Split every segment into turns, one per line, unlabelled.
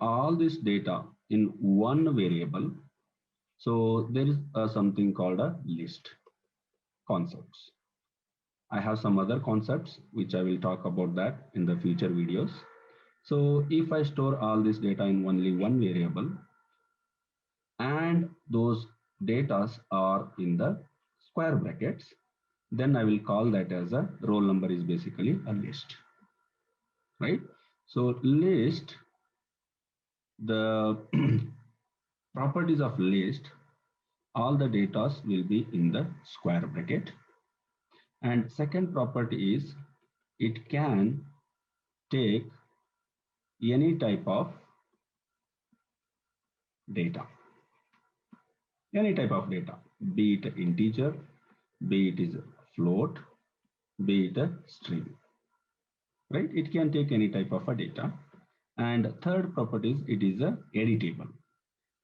all this data in one variable, so there is something called a list concepts. I have some other concepts which I will talk about that in the future videos. So if I store all this data in only one variable and those datas are in the square brackets, then I will call that as a roll number is basically a list, right? So list, the properties of list, all the datas will be in the square bracket. And second property is it can take any type of data, be it integer, be it is float, be it a string, right? It can take any type of a data. And third property is it is a editable.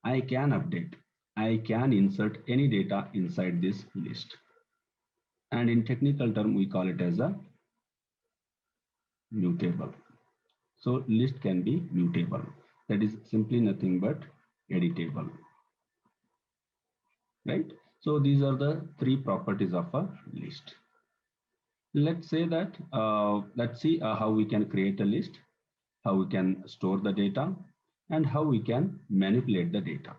I can update, I can insert any data inside this list. And in technical term, we call it as a mutable. So list can be mutable. That is simply nothing but editable, right? So these are the three properties of a list. Let's say that, let's see how we can create a list, how we can store the data, and how we can manipulate the data,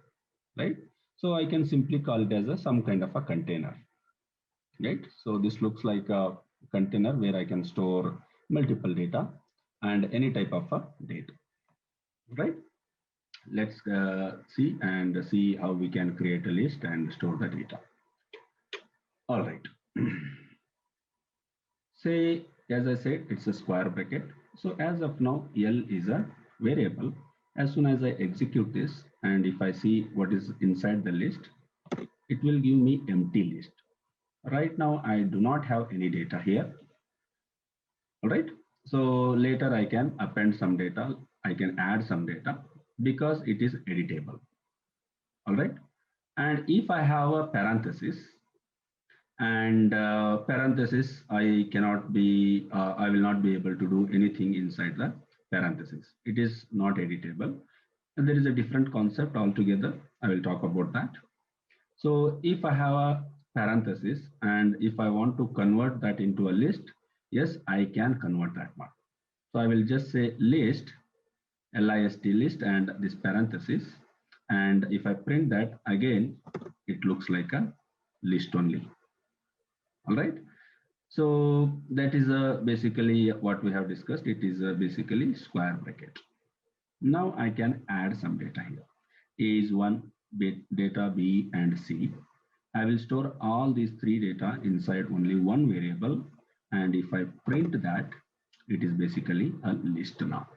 right? So I can simply call it as some kind of a container, right? So this looks like a container where I can store multiple data and any type of a data, right? Let's see how we can create a list and store the data. All right. Say, as I said, it's a square bracket. So as of now, L is a variable. As soon as I execute this, and if I see what is inside the list, it will give me empty list. Right now, I do not have any data here. All right. So later I can append some data. I can add some data because it is editable. All right. And if I have a parenthesis, and parenthesis, I will not be able to do anything inside the parenthesis. It is not editable. And there is a different concept altogether. I will talk about that. So if I have a parenthesis and if I want to convert that into a list, yes, I can convert that one. So I will just say list, list list and this parenthesis. And if I print that again, it looks like a list only. All right. So that is basically what we have discussed. It is basically square bracket. Now I can add some data here. A is one, data B and C. I will store all these three data inside only one variable. And if I print that, it is basically a list now.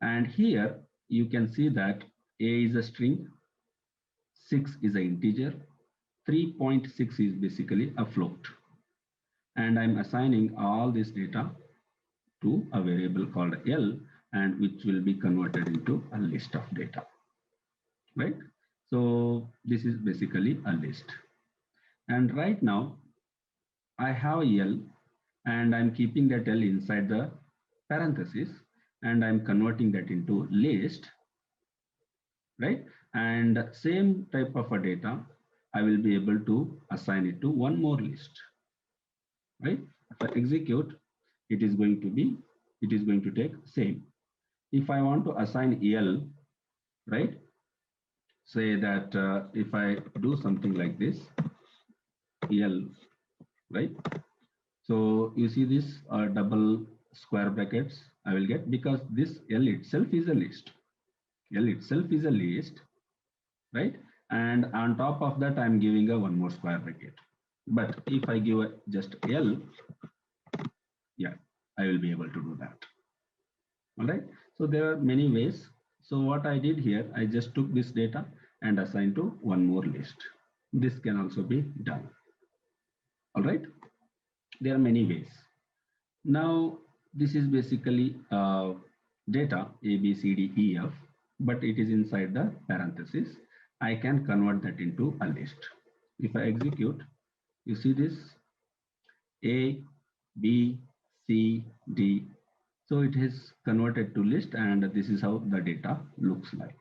And here you can see that A is a string, 6 is an integer, 3.6 is basically a float. And I'm assigning all this data to a variable called L, and which will be converted into a list of data, right? So this is basically a list. And right now I have L and I'm keeping that L inside the parenthesis and I'm converting that into list, right? And same type of a data, I will be able to assign it to one more list, right? If I execute, it is going to take same. If I want to assign L, right? Say that if I do something like this, L, right? So you see this double square brackets I will get because this L itself is a list. L itself is a list, right? And on top of that, I'm giving a one more square bracket. But if I give just L, yeah, I will be able to do that. All right. So there are many ways. So what I did here, I just took this data and assigned to one more list. This can also be done. All right. There are many ways. Now, this is basically data A, B, C, D, E, F, but it is inside the parenthesis. I can convert that into a list. If I execute, you see this A, B, C, D. So it is converted to list, and this is how the data looks like.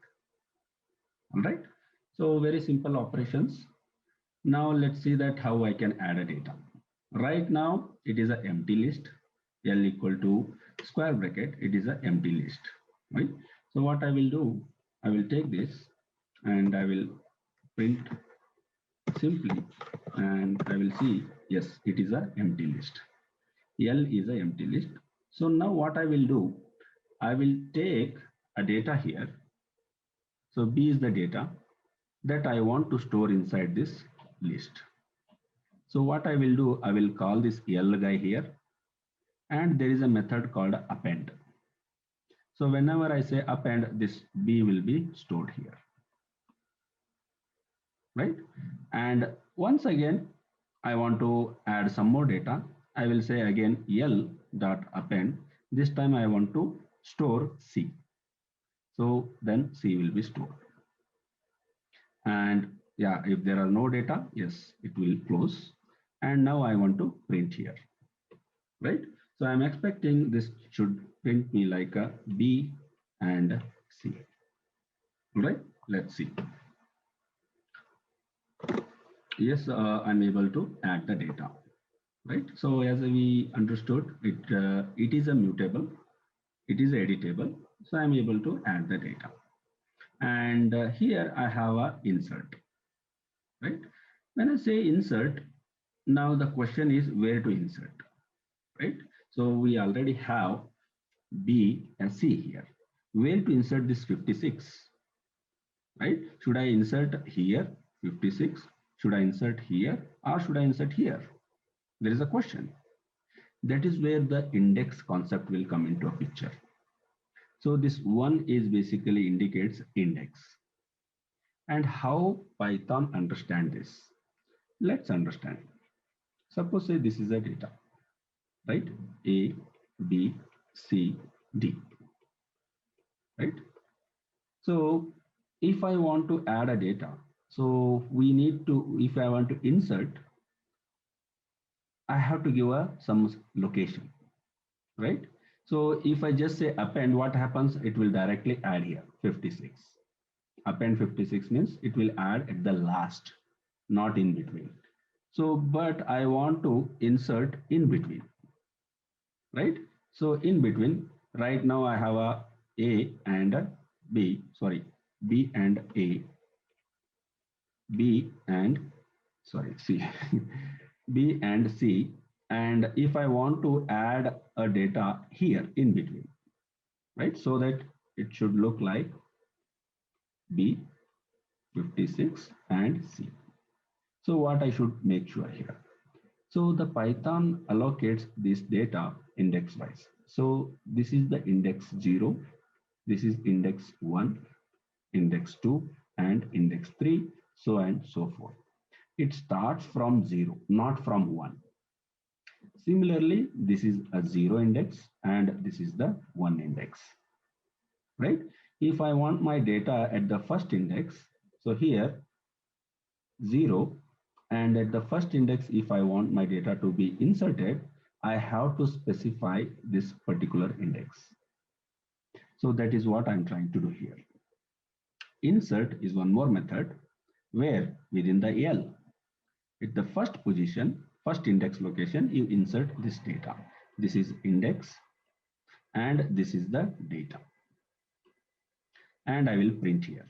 All right. So very simple operations. Now let's see that how I can add a data. Right now it is an empty list. L equal to square bracket. It is an empty list. Right. So what I will do, I will take this and I will print simply, and I will see, yes, it is an empty list. L is an empty list. So now what I will do, I will take a data here. So B is the data that I want to store inside this list. So what I will do, I will call this L guy here, and there is a method called append. So whenever I say append, this B will be stored here, right? And once again, I want to add some more data. I will say again L dot append. This time I want to store C. So then C will be stored. And yeah, if there are no data, yes, it will close. And now I want to print here, right? So I'm expecting this should print me like a B and C, right? Let's see. Yes, I'm able to add the data, right? So as we understood, it is a mutable, it is editable. So I'm able to add the data. And here I have a insert, right? When I say insert, now the question is where to insert, right? So we already have B and C here. Where to insert this 56, right? Should I insert here 56? Should I insert here, or should I insert here? There is a question. That is where the index concept will come into a picture. So this one is basically indicates index. And how Python understand this? Let's understand. Suppose say this is a data, right? A, B, C, D, right? So if I want to add a data, so we need to, if I want to insert, I have to give some location, right? So if I just say append, what happens? It will directly add here 56. Append 56 means it will add at the last, not in between. So, but I want to insert in between, right? So in between, right now I have A and a B, sorry, B and A, B and, sorry, C, B and C. And if I want to add a data here in between, right? So that it should look like B, 56 and C. So what I should make sure here. So the Python allocates this data index wise. So this is the index 0, this is index 1, index 2, and index 3, so and so forth. It starts from 0, not from 1. Similarly, this is a 0 index and this is the 1 index, right? If I want my data at the first index, so here 0, and at the first index, if I want my data to be inserted, I have to specify this particular index. So that is what I'm trying to do here. Insert is one more method where within the L, at the first position, first index location, you insert this data. This is index and this is the data. And I will print here.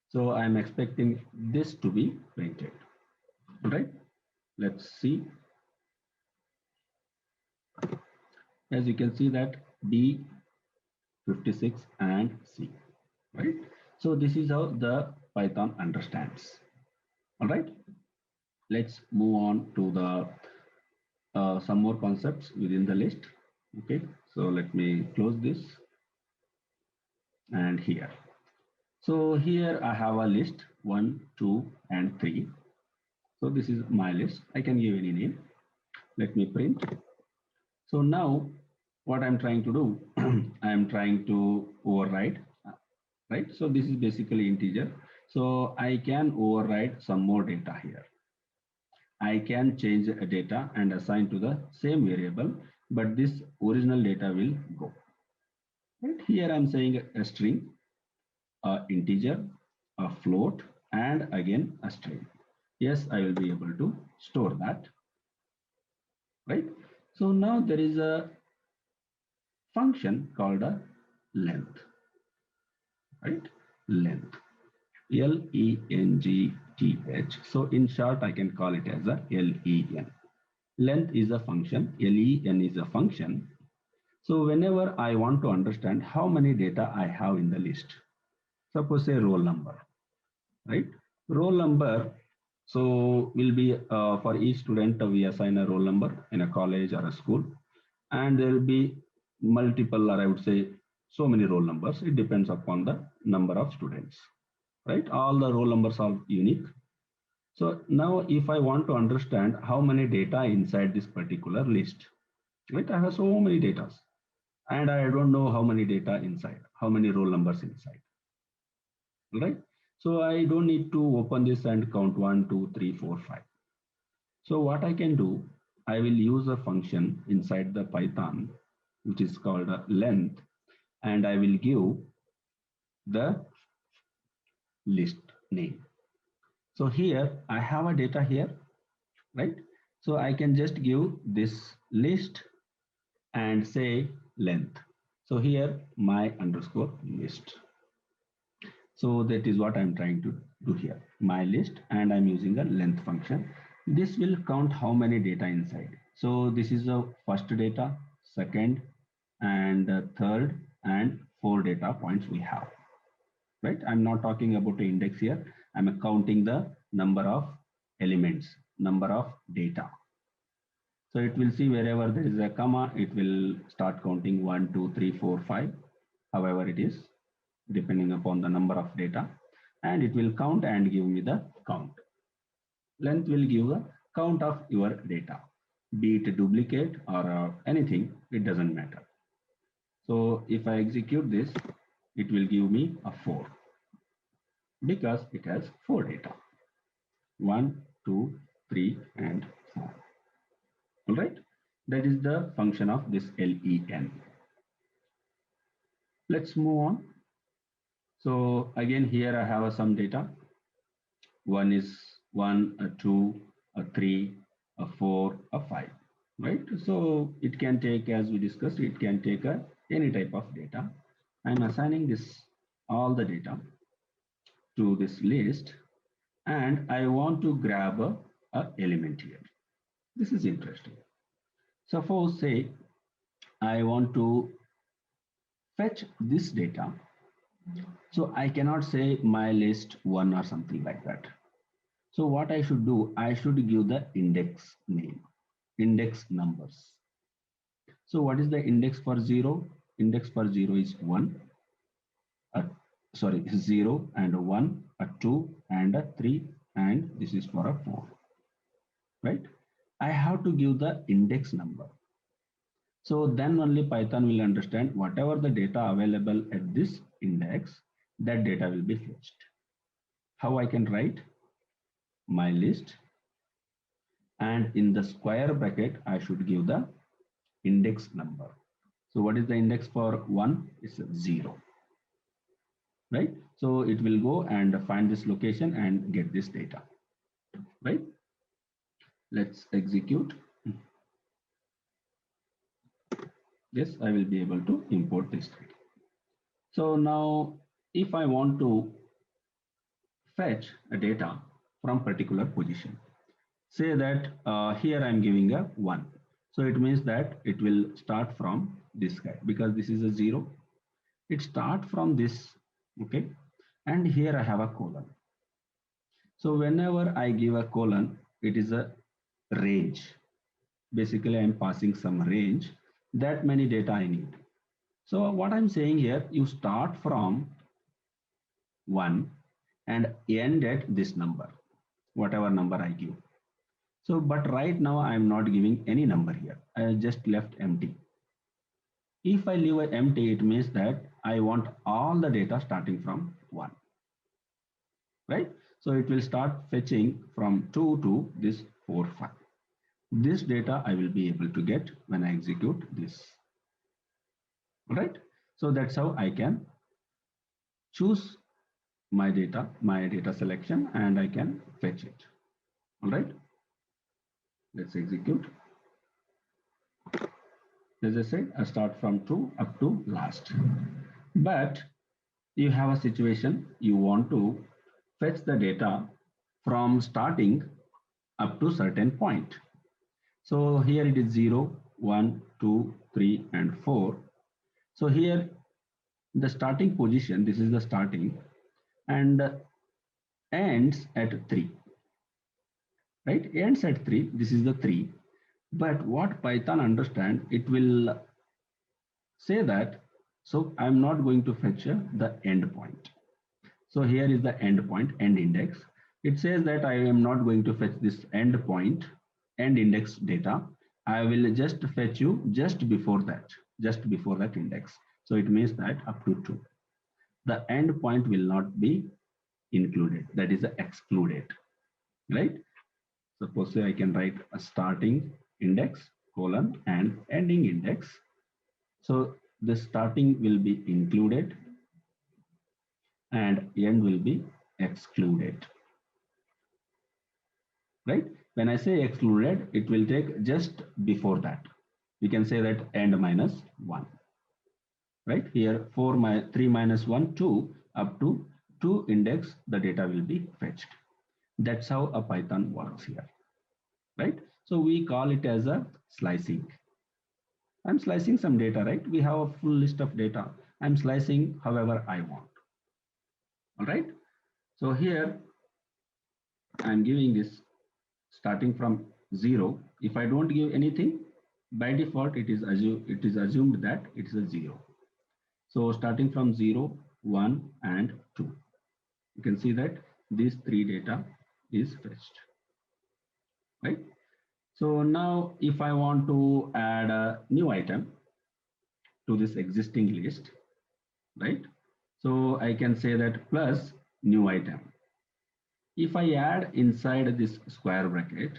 So I'm expecting this to be printed. All right, let's see. As you can see that B, 56 and C, right? So this is how the Python understands. All right, let's move on to the some more concepts within the list. Okay, so let me close this and here. So here I have a list 1, 2, and 3. So this is my list. I can give any name. Let me print. So now what I'm trying to do, I'm trying to override, right? So this is basically integer. So I can override some more data here. I can change a data and assign to the same variable but this original data will go. Right here I'm saying a string, a integer, a float, and again a string. Yes, I will be able to store that, right? So now there is a function called a length, right? Length, L-E-N-G-T-H. So in short, I can call it as a L-E-N. Length is a function, L-E-N is a function. So whenever I want to understand how many data I have in the list, suppose a roll number, right? Roll number, so will be for each student, we assign a roll number in a college or a school, and there will be multiple, or I would say so many roll numbers. It depends upon the number of students, right? All the roll numbers are unique. So now if I want to understand how many data inside this particular list, right? I have so many data and I don't know how many data inside, how many roll numbers inside, right? So I don't need to open this and count 1, 2, 3, 4, 5. So what I can do, I will use a function inside the Python, which is called a length, and I will give the list name. So here I have a data here, right? So I can just give this list and say length. So here my underscore list. So that is what I'm trying to do here, my list, and I'm using a length function. This will count how many data inside. So this is the first data, second, and third, and 4 data points we have, right? I'm not talking about the index here. I'm counting the number of elements, number of data. So it will see wherever there is a comma, it will start counting 1, 2, 3, 4, 5, however it is, depending upon the number of data, and it will count and give me the count. Length will give a count of your data, be it duplicate or anything, it doesn't matter. So if I execute this, it will give me a 4 because it has 4 data, 1, 2, 3, and 4. All right, that is the function of this len. Let's move on. So again, here I have some data. One is 1, a 2, a 3, a 4, a 5, right? So it can take, as we discussed, it can take any type of data. I'm assigning this all the data to this list, and I want to grab a element here. This is interesting. Suppose say I want to fetch this data. So I cannot say my list 1 or something like that. So what I should do, I should give the index name, index numbers. So what is the index for 0? Index for 0 is 1, sorry, 0 and a 1, a 2 and a 3, and this is for a 4, right? I have to give the index number. So then only Python will understand whatever the data available at this index, that data will be fetched. How I can write? My list, and in the square bracket, I should give the index number. So what is the index for 1? It's 0, right? So it will go and find this location and get this data, right? Let's execute. Yes, I will be able to import this data. So now if I want to fetch a data from particular position, say that here I'm giving a 1. So it means that it will start from this guy because this is a 0. It starts from this, okay? And here I have a colon. So whenever I give a colon, it is a range. Basically, I'm passing some range, that many data I need. So what I'm saying here, you start from 1 and end at this number, whatever number I give. So, but right now I'm not giving any number here. I just left empty. If I leave it empty, it means that I want all the data starting from 1, right? So it will start fetching from 2 to this 4, 5. This data I will be able to get when I execute this. All right. So that's how I can choose my data selection, and I can fetch it. All right. Let's execute. As I said, I start from true up to last. But you have a situation, you want to fetch the data from starting up to certain point. So here it is 0, 1, 2, 3, and 4. So here the starting position, this is the starting, and ends at 3. Right? Ends at 3, this is the 3. But what Python understand, it will say that, so I'm not going to fetch the end point. So here is the end point, end index. It says that I am not going to fetch this end point, end index data. I will just fetch you just before that index. So it means that up to 2. The end point will not be included, that is excluded, right? Suppose I can write a starting index colon and ending index. So the starting will be included and end will be excluded, right? When I say excluded, it will take just before that. We can say that end minus 1, right? Here 3 minus 1, 2, up to 2 index, the data will be fetched. That's how a Python works here, right? So we call it as a slicing. I'm slicing some data, right? We have a full list of data. I'm slicing however I want. All right. So here I'm giving this starting from 0. If I don't give anything, by default it is assumed that it is a 0. So starting from 0, 1, and 2. You can see that these 3 data is fetched, right? So now if I want to add a new item to this existing list, right? So I can say that plus new item. If I add inside this square bracket,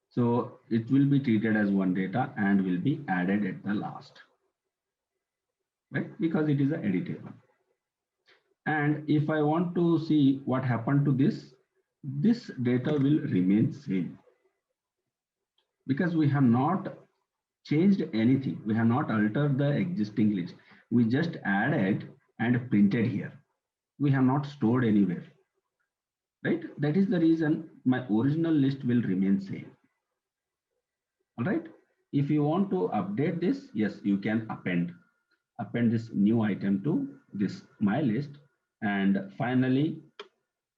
so it will be treated as one data and will be added at the last, right? Because it is an editable. And if I want to see what happened to this data will remain same because we have not changed anything. We have not altered the existing list. We just added and printed here. We have not stored anywhere, right? That is the reason my original list will remain same. All right. If you want to update this, yes, you can append this new item to this my list, and finally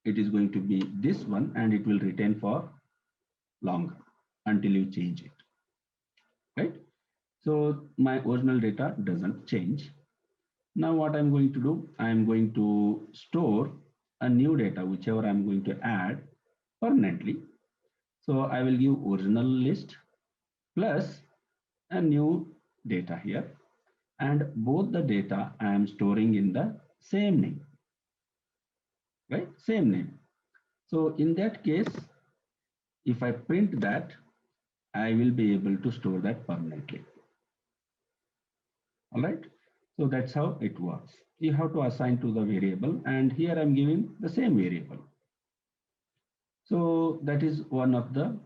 it is going to be this one and it will retain for longer until you change it, right? So my original data doesn't change. Now what I'm going to do, I'm going to store a new data, whichever I'm going to add permanently. So I will give original list plus a new data here, and both the data I am storing in the same name, right? Same name. So in that case, if I print that, I will be able to store that permanently. All right. So that's how it works. You have to assign to the variable, and here I'm giving the same variable. So that is one of the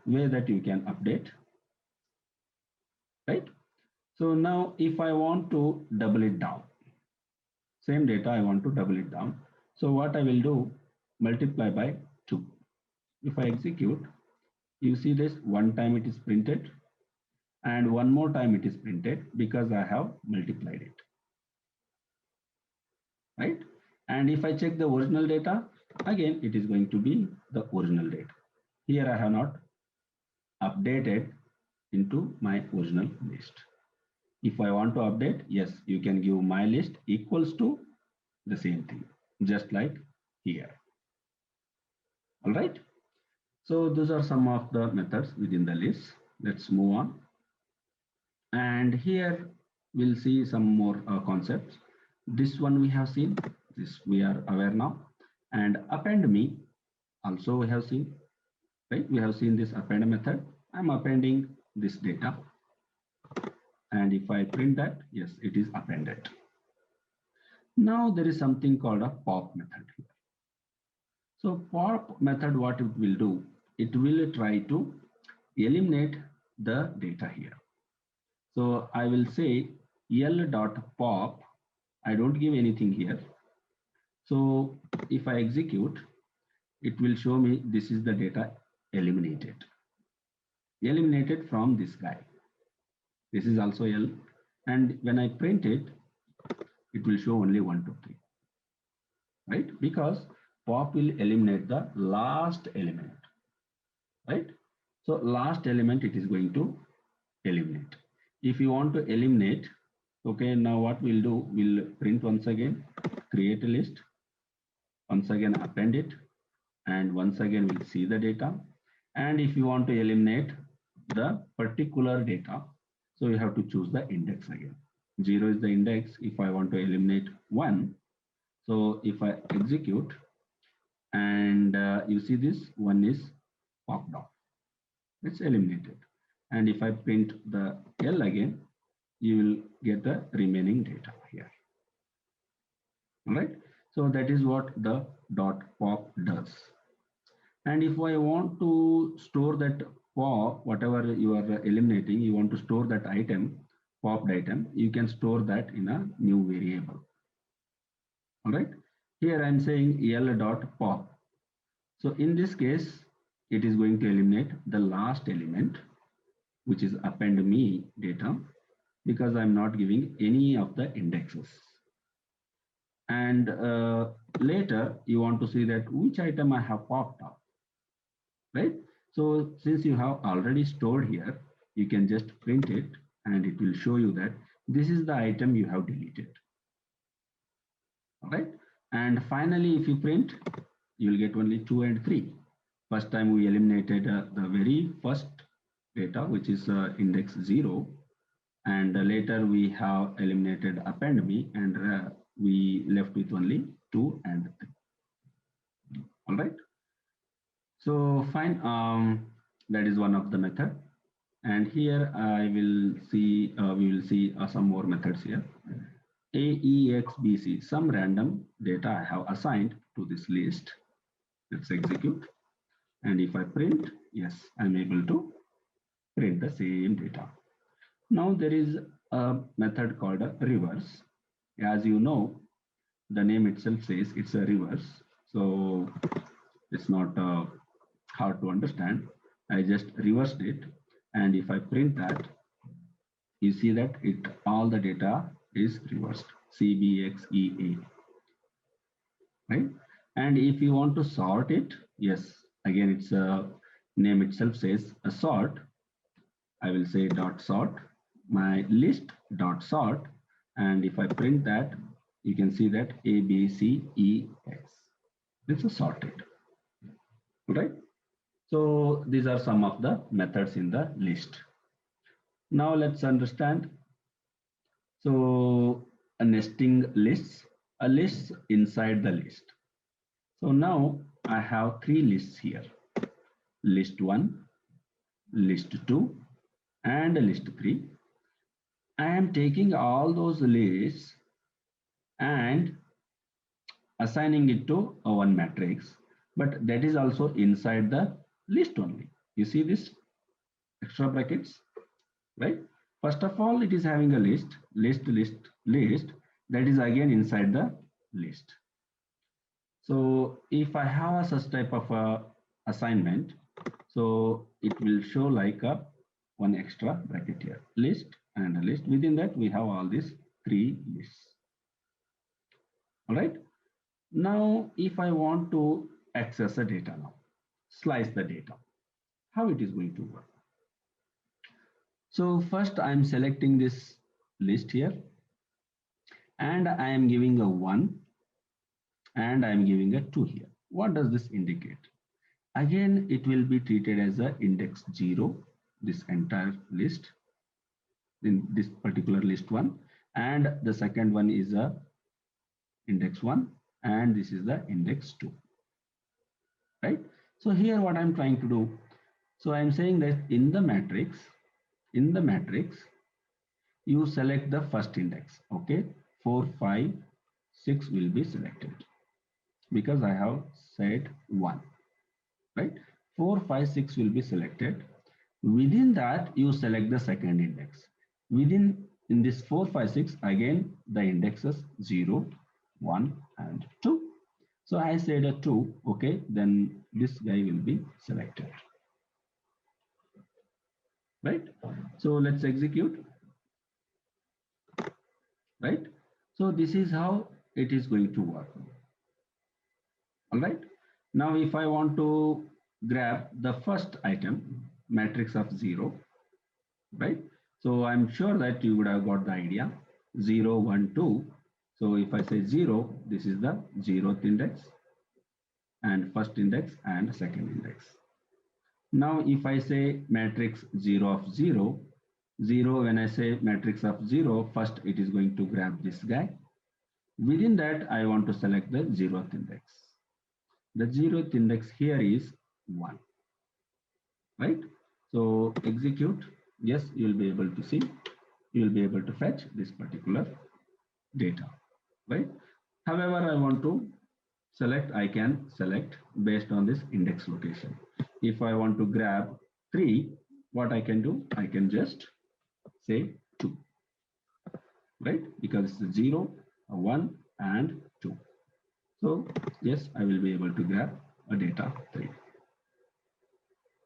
way that you can update, right? So now if I want to double it down, same data, I want to double it down. So what I will do, multiply by 2. If I execute, you see this one time it is printed and one more time it is printed because I have multiplied it, right? And if I check the original data, again, it is going to be the original data. Here I have not updated into my original list. If I want to update, yes, you can give my list equals to the same thing, just like here. All right. So those are some of the methods within the list. Let's move on. And here we'll see some more concepts. This one we have seen, this we are aware now. And append me also we have seen, right? We have seen this append method. I'm appending this data. And if I print that, yes, it is appended. Now there is something called a pop method here. So pop method, what it will do, it will try to eliminate the data here. So I will say l.pop. I don't give anything here. So if I execute, it will show me this is the data eliminated from this guy. This is also L. And when I print it, it will show only 1, 2, 3, right? Because pop will eliminate the last element, right? So last element it is going to eliminate. If you want to eliminate, okay, now what we'll do, we'll print once again, create a list, once again append it, and once again we'll see the data. And if you want to eliminate the particular data, so you have to choose the index again. 0 is the index. If I want to eliminate 1, so if I execute and you see this 1 is popped off, it's eliminated. And if I print the L again, you will get the remaining data here. All right. So that is what the .pop does. And if I want to store that pop, whatever you are eliminating, you want to store that item, popped item, you can store that in a new variable. All right. Here I'm saying L.pop. So in this case, it is going to eliminate the last element, which is append me data, because I'm not giving any of the indexes. And later you want to see that which item I have popped up, right? So since you have already stored here, you can just print it and it will show you that this is the item you have deleted. All right. And finally, if you print, you will get only 2 and 3. First time we eliminated the very first data, which is index 0. And later we have eliminated append me and we left with only 2 and 3. All right. So fine, that is one of the method. And here I will see, we will see some more methods here. AEXBC, some random data I have assigned to this list. Let's execute. And if I print, yes, I'm able to print the same data. Now there is a method called a reverse. As you know, the name itself says it's a reverse. So it's not hard to understand. I just reversed it. And if I print that, you see that all the data is reversed, CBXEA, right? And if you want to sort it, yes, again, it's a name itself says a sort. I will say dot sort, my list dot sort. And if I print that, you can see that A, B, C, E, X. It's a sorted, right? So these are some of the methods in the list. Now let's understand. So a nesting lists, a list inside the list. So now I have 3 lists here, list 1, list 2, and list 3. I am taking all those lists and assigning it to one matrix, but that is also inside the list only. You see this extra brackets, right? First of all, it is having a list, that is again inside the list. So if I have such type of assignment, so it will show like a one extra bracket here, list and a list. Within that, we have all these 3 lists. All right. Now, if I want to access the data now, slice the data, how it is going to work? So first I'm selecting this list here and I am giving a 1 and I'm giving a 2 here. What does this indicate? Again, it will be treated as a index 0, this entire list, in this particular list 1, and the second one is a index 1 and this is the index 2, right? So here what I'm trying to do, So I'm saying that in the matrix, you select the first index. Okay, 4, 5, 6 will be selected because I have said 1, right? 4, 5, 6 will be selected. Within that, you select the second index. In this 4, 5, 6, again the indexes 0, 1, and 2. So I said a 2, okay, then this guy will be selected, right? So let's execute, right? So this is how it is going to work. All right. Now, if I want to grab the first item, matrix of 0, right? So I'm sure that you would have got the idea, 0, 1, 2. So if I say 0, this is the 0th index and first index and second index. Now, if I say matrix 0 of 0, 0, when I say matrix of 0, first it is going to grab this guy. Within that, I want to select the 0th index. The 0th index here is 1, right? So execute. Yes, you will be able to see, you will be able to fetch this particular data, right? However, I want to select, I can select based on this index location. If I want to grab 3, what I can do, I can just say 2, right? Because it's 0, 1, and 2. So yes, I will be able to grab a data 3,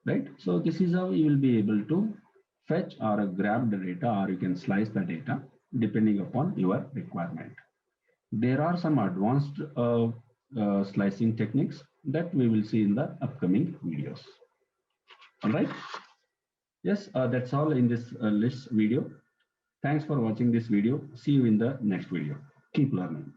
right? So this is how you will be able to fetch or grab the data, or you can slice the data depending upon your requirement. There are some advanced slicing techniques that we will see in the upcoming videos. All right. Yes, that's all in this list video. Thanks for watching this video. See you in the next video. Keep learning.